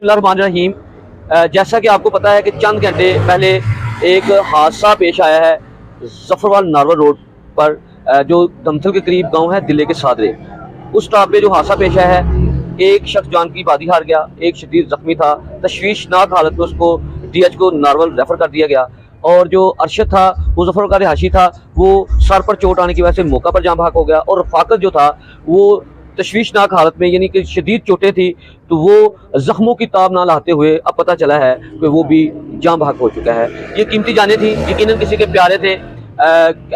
बिस्मिल्लाहिर्रहमानिर्रहीम। जैसा कि आपको पता है कि चंद घंटे पहले एक हादसा पेश आया है जफरवाल नारवल रोड पर, जो दमथल के करीब गांव है दिल्ली के सादरे। उस स्टॉप पे जो हादसा पेश आया है, एक शख्स जान की बाजी हार गया, एक शदीद जख्मी था। तशवीशनाक हालत में उसको DH को नारवल रेफर कर दिया गया। और जो अरशद था वो जफर का रिहाशी था, वो सर पर चोट आने की वजह से मौका पर जाँ भाग हो गया। और रफाकत जो था वो तशवीशनाक हालत में, यानी कि शदीद चोटें थी, तो वो जख्मों की ताब ना लाते हुए अब पता चला है कि वो भी जाँ भाग हो चुका है। ये कीमती जानें थी, यकीनन किसी के प्यारे थे,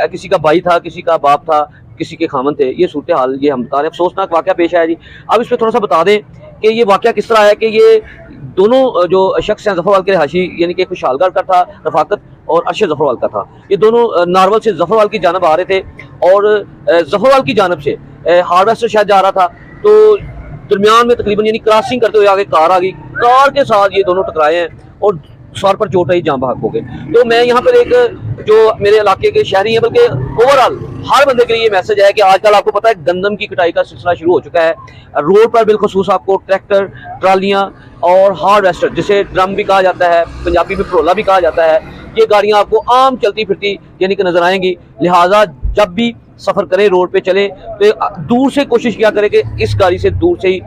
किसी का भाई था, किसी का बाप था, किसी के खामन थे। ये सूरत हाल ये हम बता रहे हैं। अफसोसनाक वाक़या पेश आया जी। अब इस पर थोड़ा सा बता दें कि ये वाक़या किस तरह है कि ये दोनों जो शख्स हैं जफरवाल के रिहाशी, यानी कि खुशहालगढ़ का था रफाकत और अरशद जफरवाल का था। ये दोनों नारवल से जफरवाल की जानब आ रहे थे और जफरवाल की जानब से हार्वेस्टर शायद जा रहा था, तो दरमियान में तकरीबन यानी क्रॉसिंग करते हुए आगे कार आ गई। कार के साथ ये दोनों टकराए हैं और सर पर चोट आई, जाँ भाग हो गए। तो मैं यहाँ पर एक जो मेरे इलाके के शहरी हैं, बल्कि ओवरऑल हर बंदे के लिए ये मैसेज है कि आजकल आपको पता है गंदम की कटाई का सिलसिला शुरू हो चुका है। रोड पर बिलखसूस आपको ट्रैक्टर, ट्रालियाँ और हार्वेस्टर, जिसे ड्रम भी कहा जाता है, पंजाबी में परोला भी कहा जाता है, ये गाड़ियाँ आपको आम चलती फिरती यानी कि नजर आएंगी। लिहाजा जब भी सफ़र करें, रोड पे चले, तो दूर से कोशिश किया करें कि इस गाड़ी से दूर से ही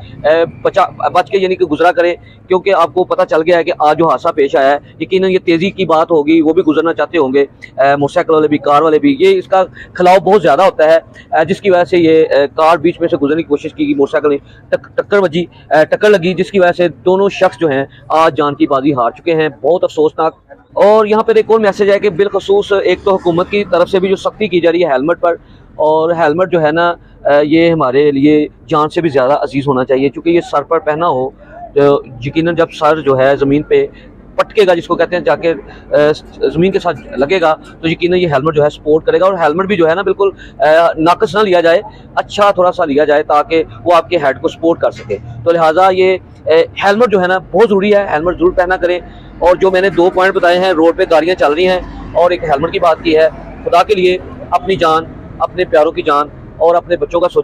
बच के यानी कि गुजरा करें, क्योंकि आपको पता चल गया है कि आज जो हादसा पेश आया है, यकीनन ये तेज़ी की बात होगी, वो भी गुजरना चाहते होंगे, मोटरसाइकिल वाले भी, कार वाले भी। ये इसका खिलाव बहुत ज़्यादा होता है, जिसकी वजह से ये कार बीच में से गुजरने की कोशिश की, मोटरसाइकिल ने टक्कर लगी, जिसकी वजह से दोनों शख्स जो हैं आज जान की बाजी हार चुके हैं। बहुत अफसोसनाक। और यहाँ पर एक और मैसेज है कि बिलखसूस एक तो हुकूमत की तरफ से भी जो सख्ती की जा रही है हेलमेट पर, और हेलमेट जो है ना, ये हमारे लिए जान से भी ज़्यादा अजीज़ होना चाहिए, क्योंकि ये सर पर पहना हो तो यकीनन जब सर जो है ज़मीन पे पटकेगा, जिसको कहते हैं, जाके ज़मीन के साथ लगेगा, तो यकीनन ये हेलमेट जो है सपोर्ट करेगा। और हेलमेट भी जो है ना बिल्कुल नाकस ना लिया जाए, अच्छा थोड़ा सा लिया जाए ताकि वो आपके हेड को सपोर्ट कर सके। तो लिहाजा ये हेलमेट जो है ना बहुत ज़रूरी है, हेलमेट ज़रूर पहना करें। और जो मैंने 2 पॉइंट बताए हैं, रोड पर गाड़ियाँ चल रही हैं और एक हेलमेट की बात की है, खुदा के लिए अपनी जान, अपने प्यारों की जान और अपने बच्चों का सोचें।